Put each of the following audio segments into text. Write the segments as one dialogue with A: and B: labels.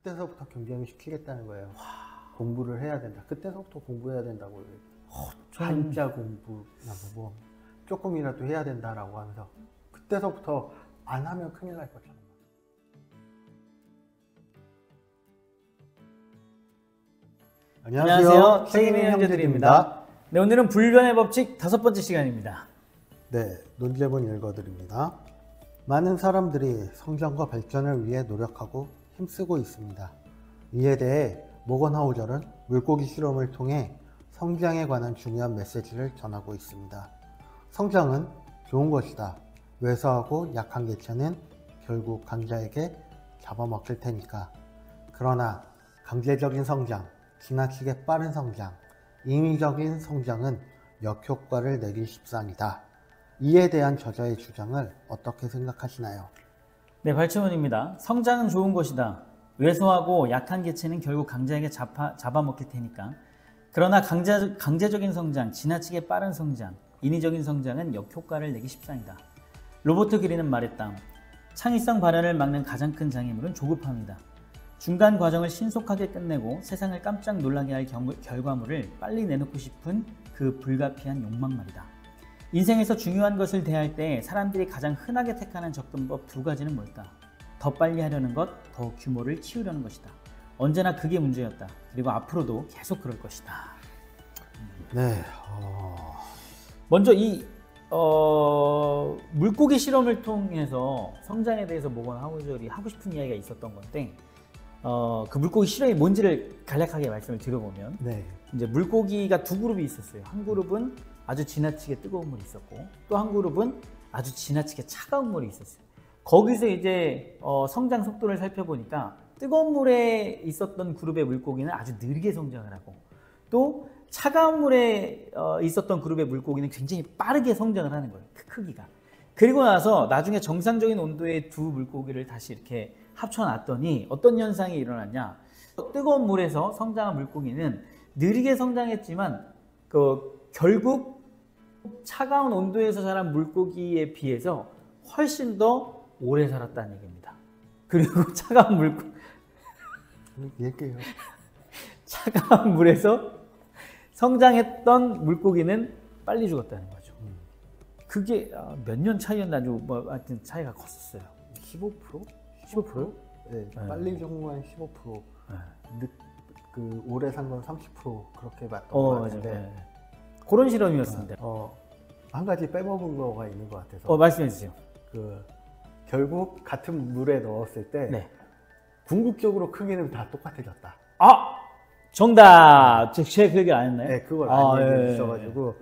A: 그때서부터 경쟁을 시키겠다는 거예요. 공부를 해야 된다. 그때서부터 공부해야 된다고. 한자 공부나 뭐 조금이라도 해야 된다라고 하면서 그때서부터 안 하면 큰일 날 것처럼.
B: 안녕하세요. 책임있는 형제들입니다. 네, 오늘은 불변의 법칙 5번째 시간입니다.
A: 네, 논제문 읽어드립니다. 많은 사람들이 성장과 발전을 위해 노력하고 힘쓰고 있습니다. 이에 대해 모건 하우절은 물고기 실험을 통해 성장에 관한 중요한 메시지를 전하고 있습니다. 성장은 좋은 것이다. 왜소하고 약한 개체는 결국 강자에게 잡아먹힐 테니까. 그러나 강제적인 성장, 지나치게 빠른 성장, 인위적인 성장은 역효과를 내기 십상이다. 이에 대한 저자의 주장을 어떻게 생각하시나요?
B: 네, 발췌문입니다. 성장은 좋은 것이다. 왜소하고 약한 개체는 결국 강자에게 잡아먹힐 테니까. 그러나 강제적인 성장, 지나치게 빠른 성장, 인위적인 성장은 역효과를 내기 십상이다. 로버트 그린은 말했다. 창의성 발현을 막는 가장 큰 장애물은 조급함이다. 중간 과정을 신속하게 끝내고 세상을 깜짝 놀라게 할 결과물을 빨리 내놓고 싶은 그 불가피한 욕망 말이다. 인생에서 중요한 것을 대할 때 사람들이 가장 흔하게 택하는 접근법 2가지는 뭘까? 더 빨리 하려는 것, 더 규모를 키우려는 것이다. 언제나 그게 문제였다. 그리고 앞으로도 계속 그럴 것이다.
A: 네.
B: 먼저 이 물고기 실험을 통해서 성장에 대해서 모건 하우절이 하고 싶은 이야기가 있었던 건데 그 물고기 실험이 뭔지를 간략하게 말씀을 드려보면
A: 네.
B: 이제 물고기가 2그룹이 있었어요. 한 그룹은 아주 지나치게 뜨거운 물이 있었고 또 한 그룹은 아주 지나치게 차가운 물이 있었어요. 거기서 이제 성장 속도를 살펴보니까 뜨거운 물에 있었던 그룹의 물고기는 아주 느리게 성장을 하고 또 차가운 물에 있었던 그룹의 물고기는 굉장히 빠르게 성장을 하는 거예요. 그 크기가. 그리고 나서 나중에 정상적인 온도의 두 물고기를 다시 이렇게 합쳐놨더니 어떤 현상이 일어났냐. 뜨거운 물에서 성장한 물고기는 느리게 성장했지만 결국 차가운 온도에서 자란 물고기에 비해서 훨씬 더 오래 살았다는 얘기입니다. 그리고 차가운
A: 얘기해요.
B: 차가운 물에서 성장했던 물고기는 빨리 죽었다는 거죠. 그게 몇 년 차이였나 뭐 하여튼 차이가 컸었어요.
A: 15%?
B: 15%?
A: 네, 빨리 성공한 15%. 네. 그 오래 산 건 30% 그렇게 봤던 것 같은데.
B: 맞아요. 네. 그런 실험이었습니다.
A: 한 가지 빼먹은 거가 있는 것 같아서.
B: 말씀해 주세요.
A: 결국 같은 물에 넣었을 때
B: 네. 궁극적으로
A: 크기는 다 똑같아졌다.
B: 정답! 제가 그 얘기 안 했나요?
A: 네, 그걸 안 얘기했어가지고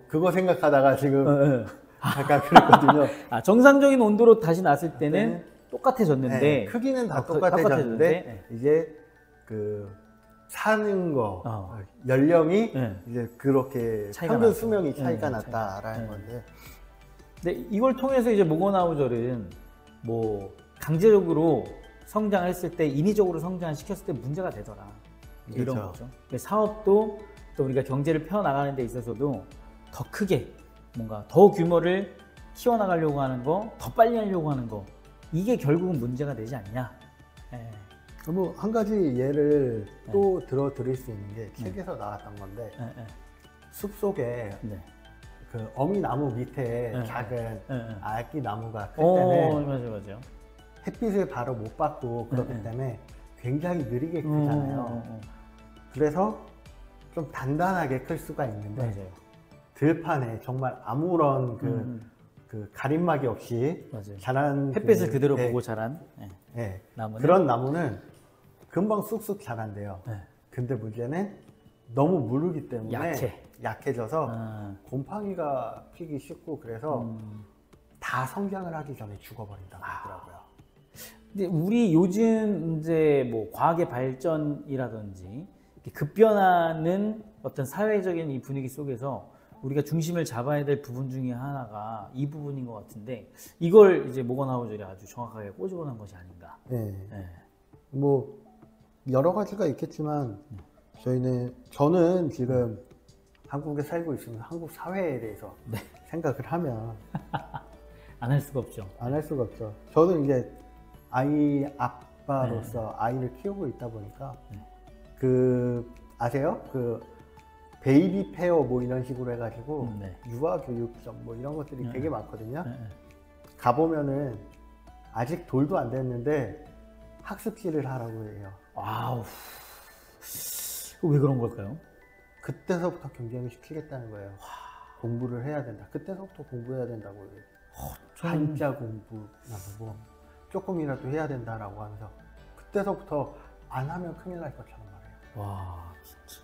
A: 그거 생각하다가 지금 아까 그랬거든요.
B: 정상적인 온도로 다시 놨을 때는 똑같아졌는데
A: 네, 크기는 다 똑같아졌는데 이제 사는 거 연령이 이제 그렇게 평균 수명이 차이가 났다라는 건데.
B: 근데 이걸 통해서 이제 모건 하우절은 뭐 강제적으로 성장을 했을 때 인위적으로 성장을 시켰을 때 문제가 되더라. 이런 거죠. 사업도 또 우리가 경제를 펴나가는 데 있어서도 더 크게 뭔가 더 규모를 키워나가려고 하는 거, 더 빨리 하려고 하는 거, 이게 결국은 문제가 되지 않냐.
A: 뭐 한 가지 예를 또 들어드릴 수 있는 게 책에서 나왔던 건데 숲속에 그 어미나무 밑에 작은 아기 나무가 클 때는
B: 맞아요.
A: 햇빛을 바로 못 받고 그렇기 때문에 굉장히 느리게 크잖아요. 그래서 좀 단단하게 클 수가 있는데 들판에 정말 아무런 그 가림막이 없이 자란
B: 햇빛을 그대로 보고 자란 나무는?
A: 그런 나무는 금방 쑥쑥 자란대요. 근데 문제는 너무 무르기 때문에 약해져서 곰팡이가 피기 쉽고 그래서 다 성장을 하기 전에 죽어버린다고 하더라고요.
B: 근데 우리 요즘 이제 뭐 과학의 발전이라든지 급변하는 어떤 사회적인 이 분위기 속에서 우리가 중심을 잡아야 될 부분 중에 하나가 이 부분인 것 같은데 이걸 이제 모건 하우절이 아주 정확하게 꼬집어 놓은 것이 아닌가.
A: 뭐 여러 가지가 있겠지만 저는 지금 한국에 살고 있으면 한국 사회에 대해서 생각을 하면
B: 안 할 수가 없죠.
A: 안 할 수가 없죠. 저는 이제 아이 아빠 아빠로서 아이를 키우고 있다 보니까
B: 네.
A: 그 아세요? 그 베이비 페어 뭐 이런 식으로 해가지고
B: 네.
A: 유아 교육점 뭐 이런 것들이
B: 네.
A: 되게 많거든요.
B: 네.
A: 가보면은 아직 돌도 안 됐는데 학습지를 하라고 해요.
B: 아우. 왜 그런 걸까요?
A: 그때서부터 경쟁을 시키겠다는 거예요. 공부를 해야 된다. 그때서부터 공부해야 된다고 해요. 한자 공부나 뭐 조금이라도 해야 된다라고 하면서 그때서부터 안 하면 큰일 날 것처럼 말해요.
B: 와, 진짜.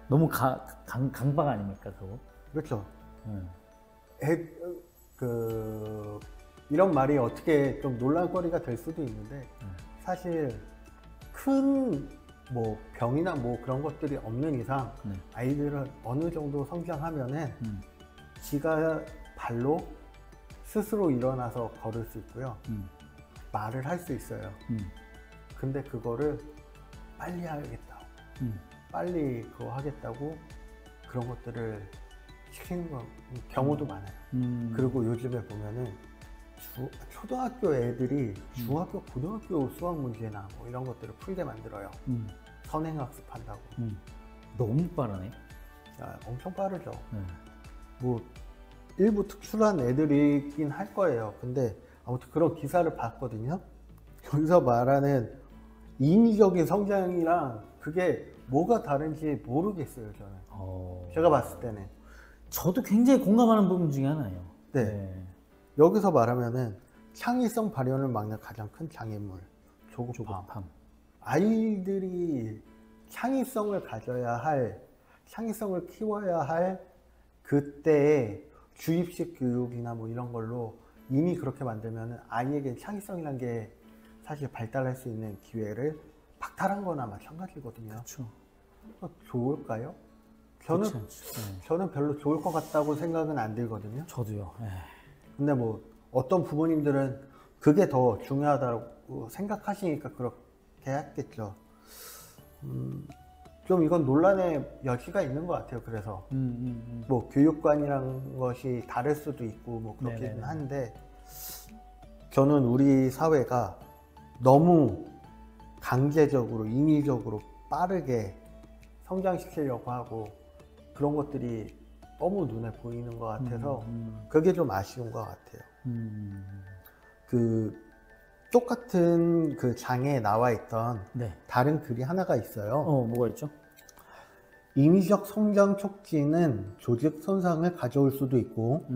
B: 너무 강박 아닙니까, 그거?
A: 그렇죠.
B: 음.
A: 이런 말이 어떻게 좀 논란거리가 될 수도 있는데 사실 큰 뭐 병이나 뭐 그런 것들이 없는 이상 아이들은 어느 정도 성장하면은 지가 발로 스스로 일어나서 걸을 수 있고요. 말을 할 수 있어요. 근데 그거를 빨리 하겠다. 빨리 그거 하겠다고 그런 것들을 시키는 경우도 많아요. 그리고 요즘에 보면은 초등학교 애들이 중학교, 고등학교 수학 문제나 뭐 이런 것들을 풀게 만들어요. 선행학습한다고.
B: 너무 빠르네.
A: 야, 엄청 빠르죠. 뭐 일부 특출한 애들이긴 할 거예요. 근데 아무튼 그런 기사를 봤거든요. 여기서 말하는 인위적인 성장이랑 그게 뭐가 다른지 모르겠어요, 저는. 제가 봤을 때는.
B: 저도 굉장히 공감하는 부분 중에 하나예요.
A: 네. 여기서 말하면은 창의성 발현을 막는 가장 큰 장애물, 조급함. 아이들이 창의성을 가져야 할, 창의성을 키워야 할 그때의 주입식 교육이나 뭐 이런 걸로 이미 그렇게 만들면은 아이에게 창의성이라는 게 사실 발달할 수 있는 기회를 박탈한 거나 마찬가지거든요.
B: 그렇죠.
A: 좋을까요? 저는 별로 좋을 것 같다고 생각은 안 들거든요.
B: 저도요.
A: 근데 뭐 어떤 부모님들은 그게 더 중요하다고 생각하시니까 그렇게 했겠죠. 좀 이건 논란의 여지가 있는 것 같아요. 그래서 뭐 교육관이란 것이 다를 수도 있고 뭐 그렇긴 한데 저는 우리 사회가 너무 강제적으로 인위적으로 빠르게 성장시키려고 하고 그런 것들이 너무 눈에 보이는 것 같아서 그게 좀 아쉬운 것 같아요. 그 똑같은 그 장에 나와 있던 다른 글이 하나가 있어요.
B: 뭐가 있죠?
A: 인위적 성장 촉진은 조직 손상을 가져올 수도 있고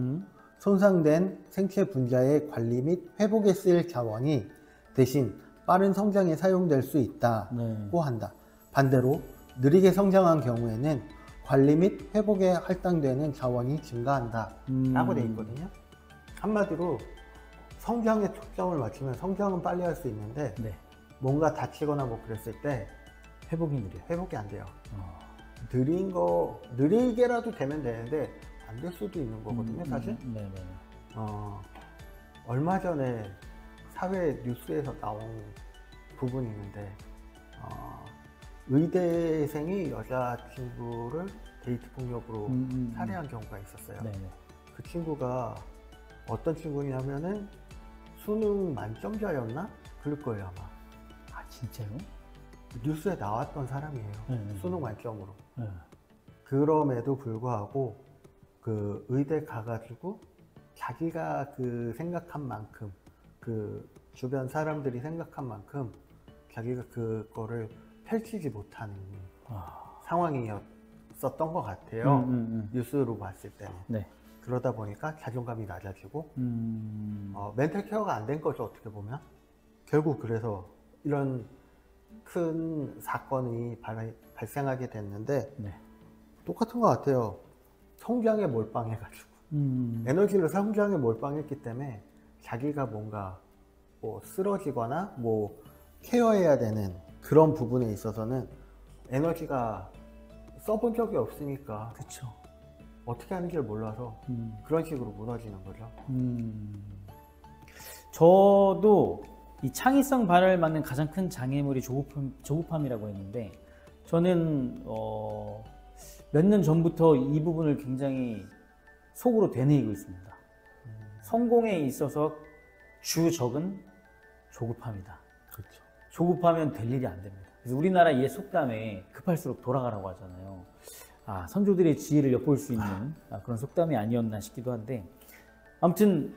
A: 손상된 생체 분자의 관리 및 회복에 쓰일 자원이 대신 빠른 성장에 사용될 수 있다고 한다. 반대로 느리게 성장한 경우에는 관리 및 회복에 할당되는 자원이 증가한다 라고 돼 있거든요. 한마디로 성장에 초점을 맞추면 성장은 빨리 할 수 있는데 뭔가 다치거나 뭐 그랬을 때
B: 회복이 느려요.
A: 회복이 안 돼요. 느린 거 느리게라도 되면 되는데 안 될 수도 있는 거거든요, 사실. 얼마 전에 사회 뉴스에서 나온 부분이 있는데 의대생이 여자친구를 데이트 폭력으로 살해한 경우가 있었어요. 그 친구가 어떤 친구냐면은 수능 만점자였나? 그럴 거예요 아마.
B: 아 진짜요?
A: 뉴스에 나왔던 사람이에요. 수능 만점으로. 그럼에도 불구하고 그 의대 가가지고 자기가 그 생각한 만큼 그 주변 사람들이 생각한 만큼 자기가 그거를 펼치지 못하는 상황이었었던 것 같아요. 뉴스로 봤을 때는. 그러다 보니까 자존감이 낮아지고 멘탈 케어가 안 된 거죠, 어떻게 보면. 결국 그래서 이런 큰 사건이 발생하게 됐는데 똑같은 것 같아요. 성장에 몰빵해가지고 에너지를 성장에 몰빵했기 때문에 자기가 뭔가 뭐 쓰러지거나 뭐 케어해야 되는 그런 부분에 있어서는 에너지가 써본 적이 없으니까
B: 그렇죠.
A: 어떻게 하는지를 몰라서 그런 식으로 무너지는 거죠.
B: 저도 이 창의성 발현을 막는 가장 큰 장애물이 조급함이라고 했는데 저는 몇 년 전부터 이 부분을 굉장히 속으로 되뇌이고 있습니다. 성공에 있어서 주적은 조급함이다.
A: 그렇죠.
B: 조급하면 될 일이 안 됩니다. 그래서 우리나라 옛 속담에 급할수록 돌아가라고 하잖아요. 선조들의 지혜를 엿볼 수 있는 그런 속담이 아니었나 싶기도 한데, 아무튼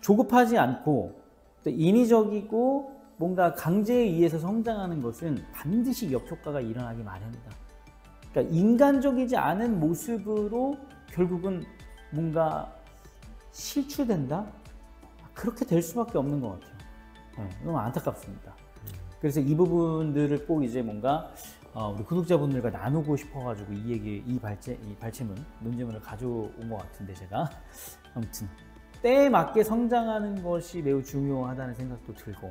B: 조급하지 않고 또 인위적이고 뭔가 강제에 의해서 성장하는 것은 반드시 역효과가 일어나기 마련이다. 그러니까 인간적이지 않은 모습으로 결국은 뭔가 실추된다? 그렇게 될 수밖에 없는 것 같아요. 너무 안타깝습니다. 그래서 이 부분들을 꼭 이제 뭔가 우리 구독자분들과 나누고 싶어가지고 이 발췌문, 논제문을 가져온 것 같은데, 제가 아무튼 때에 맞게 성장하는 것이 매우 중요하다는 생각도 들고,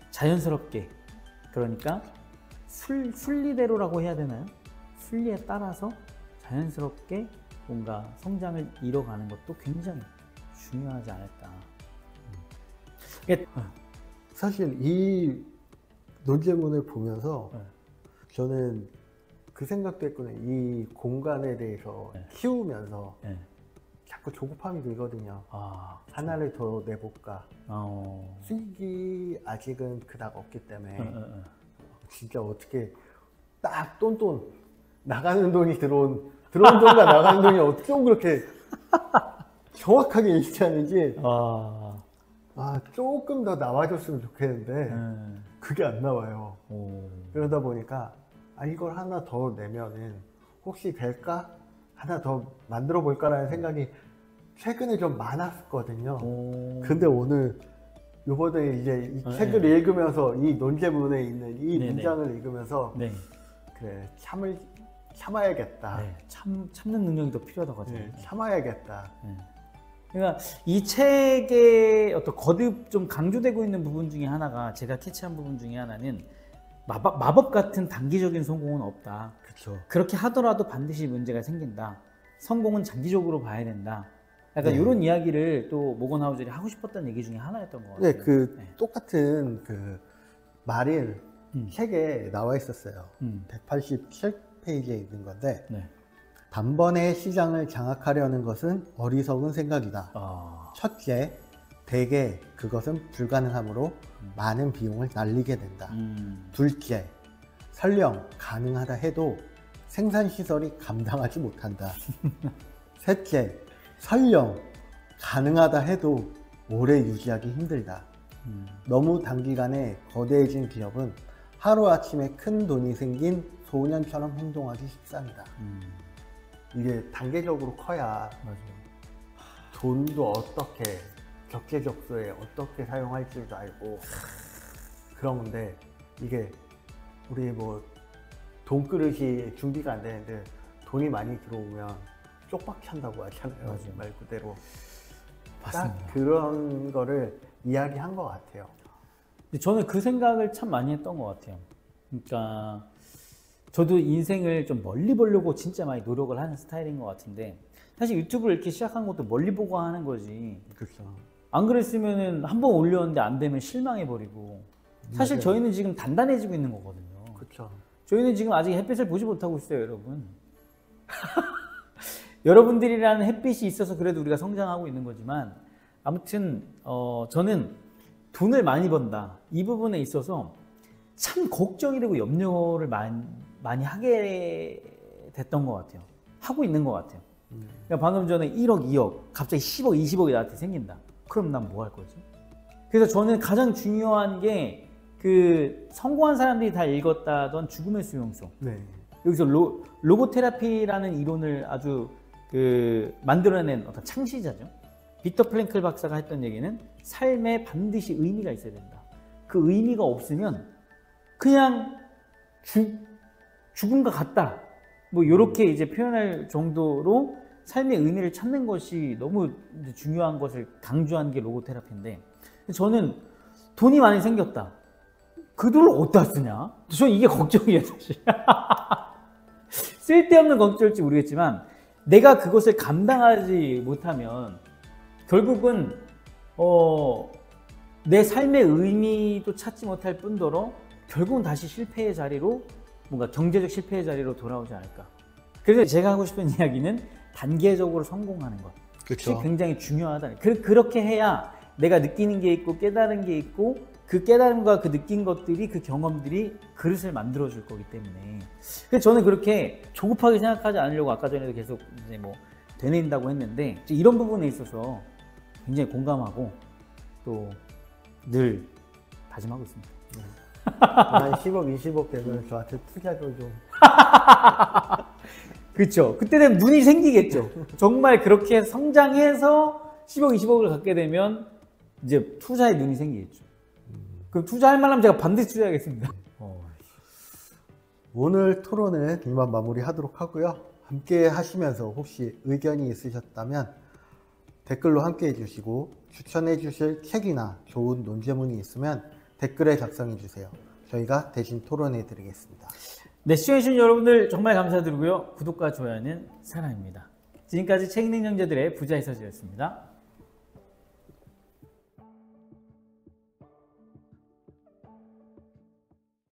B: 자연스럽게, 그러니까 순리대로라고 해야 되나요? 순리에 따라서 자연스럽게 뭔가 성장을 이뤄가는 것도 굉장히 중요하지 않을까.
A: 사실 이 논제문을 보면서 저는 그 생각도 했거든요. 이 공간에 대해서 키우면서 자꾸 조급함이 들거든요. 하나를 더 내볼까. 수익이 아직은 그닥 없기 때문에 진짜 어떻게 딱 똔똔 나가는 돈이 들어온 돈과 나가는 돈이 어쩜 그렇게 정확하게 일치하는지 조금 더 나와줬으면 좋겠는데 그게 안 나와요. 그러다 보니까 이걸 하나 더 내면은 혹시 될까? 하나 더 만들어 볼까라는 생각이 최근에 좀 많았거든요. 근데 오늘 요번에 이제 이 책을 읽으면서 이 논제문에 있는 이 문장을 읽으면서 그래, 참아야겠다.
B: 참는 능력이 더 필요하다고 하잖아요.
A: 참아야겠다.
B: 그러니까 이 책에 어떤 거듭 좀 강조되고 있는 부분 중에 하나가, 제가 캐치한 부분 중에 하나는 마법 같은 단기적인 성공은 없다.
A: 그렇죠.
B: 그렇게 하더라도 반드시 문제가 생긴다. 성공은 장기적으로 봐야 된다. 약간 이런 이야기를 또 모건 하우젤이 하고 싶었던 얘기 중에 하나였던 것 같아요.
A: 똑같은 그 말이 책에 나와 있었어요. 187페이지에 있는 건데, 단번에 시장을 장악하려는 것은 어리석은 생각이다. 첫째, 대개 그것은 불가능하므로 많은 비용을 날리게 된다. 둘째, 설령 가능하다 해도 생산시설이 감당하지 못한다. 셋째, 설령 가능하다 해도 오래 유지하기 힘들다. 너무 단기간에 거대해진 기업은 하루아침에 큰 돈이 생긴 소년처럼 행동하기 십상이다. 이게 단계적으로 커야 돈도 어떻게 적재적소에 어떻게 사용할지도 알고 그런 건데, 이게 우리 뭐 돈그릇이 준비가 안 되는데 돈이 많이 들어오면 쪽박 찬다고 하잖아요. 말 그대로.
B: 맞습니다.
A: 딱 그런 거를 이야기한 것 같아요.
B: 저는 그 생각을 참 많이 했던 것 같아요. 그러니까 저도 인생을 좀 멀리 보려고 진짜 많이 노력을 하는 스타일인 것 같은데, 사실 유튜브를 이렇게 시작한 것도 멀리 보고 하는 거지.
A: 그렇죠.
B: 안 그랬으면은 한 번 올렸는데 안 되면 실망해버리고. 사실 저희는 지금 단단해지고 있는 거거든요.
A: 그렇죠.
B: 저희는 지금 아직 햇빛을 보지 못하고 있어요, 여러분. 여러분들이라는 햇빛이 있어서 그래도 우리가 성장하고 있는 거지만, 아무튼 저는 돈을 많이 번다, 이 부분에 있어서 참 걱정이 되고 염려를 많이 하게 됐던 것 같아요. 하고 있는 것 같아요. 그러니까 방금 전에 1억, 2억, 갑자기 10억, 20억이 나한테 생긴다. 그럼 난 뭐 할 거지? 그래서 저는 가장 중요한 게 그 성공한 사람들이 다 읽었다던 죽음의 수용소. 여기서 로봇 테라피라는 이론을 아주 만들어낸 어떤 창시자죠. 빅터 프랭클 박사가 했던 얘기는 삶에 반드시 의미가 있어야 된다. 그 의미가 없으면 그냥 죽음과 같다. 뭐 이렇게 이제 표현할 정도로 삶의 의미를 찾는 것이 너무 중요한 것을 강조한 게 로봇 테라피인데, 저는 돈이 많이 생겼다. 그 돈을 어디다 쓰냐? 저는 이게 걱정이에요, 사실. 쓸데없는 걱정일지 모르겠지만 내가 그것을 감당하지 못하면 결국은 내 삶의 의미도 찾지 못할 뿐더러 결국은 다시 실패의 자리로, 뭔가 경제적 실패의 자리로 돌아오지 않을까. 그래서 제가 하고 싶은 이야기는 단계적으로 성공하는 것. 그게 굉장히 중요하다. 그렇게 해야 내가 느끼는 게 있고 깨달은 게 있고 그 깨달음과 그 느낀 것들이 그 경험들이 그릇을 만들어 줄 거기 때문에 그래서 저는 그렇게 조급하게 생각하지 않으려고 아까 전에도 계속 이제 뭐 되뇌인다고 했는데 이런 부분에 있어서 굉장히 공감하고 또 늘 다짐하고 있습니다.
A: 한 10억, 20억 되면 저한테 투자도 좀.
B: 그렇죠. 그때 되면 눈이 생기겠죠. 정말 그렇게 성장해서 10억, 20억을 갖게 되면 이제 투자에 눈이 생기겠죠. 그럼 투자할 만하면 제가 반드시 투자하겠습니다.
A: 오늘 토론은 이만 마무리하도록 하고요. 함께 하시면서 혹시 의견이 있으셨다면 댓글로 함께 해주시고 추천해 주실 책이나 좋은 논제문이 있으면 댓글에 작성해 주세요. 저희가 대신 토론해 드리겠습니다.
B: 네, 시청해주신 여러분들 정말 감사드리고요. 구독과 좋아요는 사랑입니다. 지금까지 책 읽는 형제들의 부자이서지였습니다.